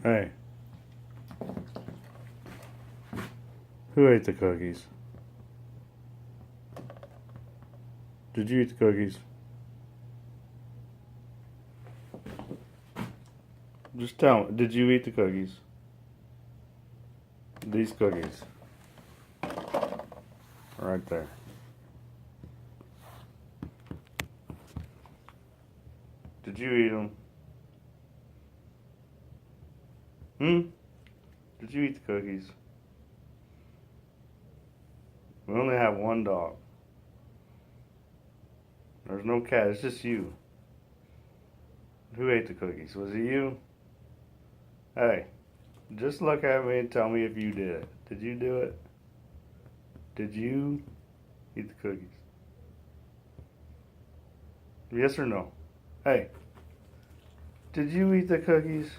Hey, who ate the cookies? Did you eat the cookies? Just tell me, did you eat the cookies? These cookies. Right there. Did you eat them? Hmm? Did you eat the cookies? We only have one dog. There's no cat, it's just you. Who ate the cookies? Was it you? Hey, just look at me and tell me if you did it. Did you do it? Did you eat the cookies? Yes or no? Hey, did you eat the cookies?